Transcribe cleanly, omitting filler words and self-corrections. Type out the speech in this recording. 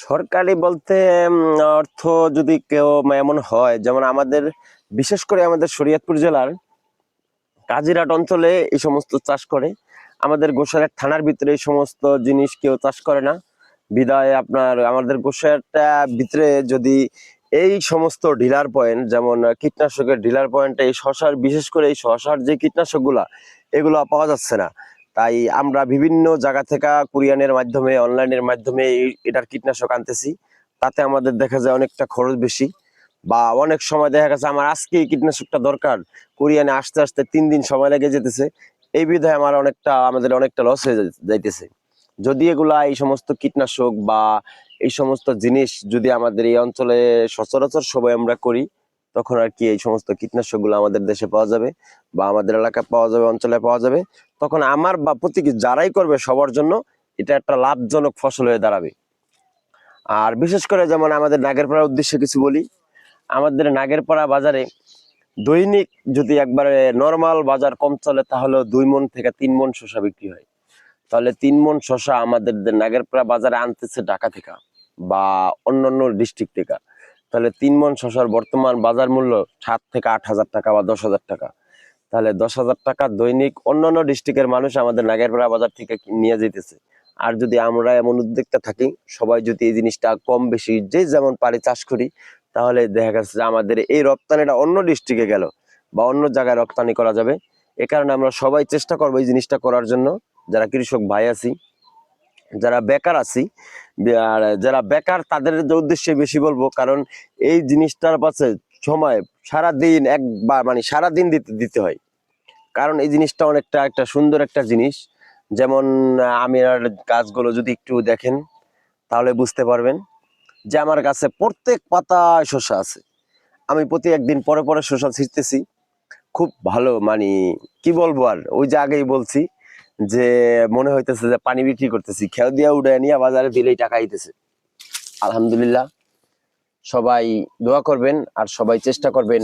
সরকারি বলতে অর্থ যদি কেউ এমন হয়, যেমন আমাদের বিশেষ করে আমাদের শরীয়তপুর জেলার কাজিরাট অঞ্চলে এই সমস্ত চাষ করে। আমাদের গোসাইরহাট থানার ভিতরে এই সমস্ত জিনিস কেউ চাষ করে না, বিধায় আপনার আমাদের গোসাইরহাটটা ভিতরে যদি এই সমস্ত ডিলার পয়েন্ট, যেমন কীটনাশকের ডিলার পয়েন্টে এই শশার, বিশেষ করে এই শশার যে কীটনাশকগুলা এগুলো পাওয়া যাচ্ছে না। তাই আমরা বিভিন্ন জায়গা থেকে কুরিয়ানের মাধ্যমে, অনলাইনের মাধ্যমে এটার কীটনাশক আনতেছি। তাতে আমাদের দেখা যায় অনেকটা খরচ বেশি, বা অনেক সময় দেখা গেছে আমার আজকে এই কীটনাশকটা দরকার, কোরিয়ানে আসতে আসতে 3 দিন সময় লেগে যেতেছে। এই বিধায় আমাদের অনেকটা লস হয়ে যাইতেছে। যদি এগুলা এই সমস্ত কীটনাশক বা এই সমস্ত জিনিস যদি আমাদের এই অঞ্চলে সচরাচর সবাই আমরা করি, তখন আর কি এই সমস্ত কীটনাশকগুলো আমাদের দেশে পাওয়া যাবে, বা আমাদের এলাকায় পাওয়া যাবে, অঞ্চলে পাওয়া যাবে। তখন আমার বা প্রতি যারাই করবে সবার জন্য এটা একটা লাভজনক ফসল হয়ে দাঁড়াবে। আর বিশেষ করে যেমন আমাদের নাগেরপাড়ার উদ্দেশ্যে কিছু বলি। আমাদের নাগেরপাড়া বাজারে দৈনিক যদি একবারে নর্মাল বাজার কম চলে, তাহলে 2 মণ থেকে 3 মণ শসা বিক্রি হয়। তাহলে 3 মণ শসা আমাদের নাগেরপাড়া বাজারে আনতেছে ঢাকা থেকে বা অন্যান্য ডিস্ট্রিক্ট থেকে। তাহলে 3 মণ শসার বর্তমান বাজার মূল্য 7 থেকে 8 হাজার টাকা বা 10 হাজার টাকা। তাহলে 10 হাজার টাকা দৈনিক অন্যান্য ডিস্ট্রিক্টের মানুষ আমাদের নাগেরপাড়া বাজার থেকে নিয়ে যেতেছে। আর যদি আমরা এমন উদ্যোক্তা থাকি, সবাই যদি এই জিনিসটা কম বেশি যে যেমন পারি চাষ করি, তাহলে দেখা গেছে যে আমাদের এই রপ্তানিটা অন্য ডিস্ট্রিক্টে গেল বা অন্য জায়গায় রপ্তানি করা যাবে। এ কারণে আমরা সবাই চেষ্টা করবো এই জিনিসটা করার জন্য। যারা কৃষক ভাই আছি, যারা বেকার আছি, আর যারা বেকার তাদের উদ্দেশ্যে বেশি বলবো, কারণ এই জিনিসটার পাশে সময় সারাদিন একবার মানে সারাদিন দিতে হয়। কারণ এই জিনিসটা অনেকটা একটা সুন্দর একটা জিনিস। যেমন আমি আর গাছগুলো যদি একটু দেখেন, তাহলে বুঝতে পারবেন যে আমার গাছে প্রত্যেক পাতায় শসা আছে। আমি প্রতি একদিন পরে পরে শসা ছিঁড়তেছি। খুব ভালো, মানে কি বলবো আর, ওই যে আগেই বলছি যে মনে হইতেছে যে পানি বিক্রি করতেছি, খেয়াও দিয়া উড়ে নিয়ে বাজারে দিলেই টাকা আইতেছে। আলহামদুলিল্লাহ, সবাই দোয়া করবেন আর সবাই চেষ্টা করবেন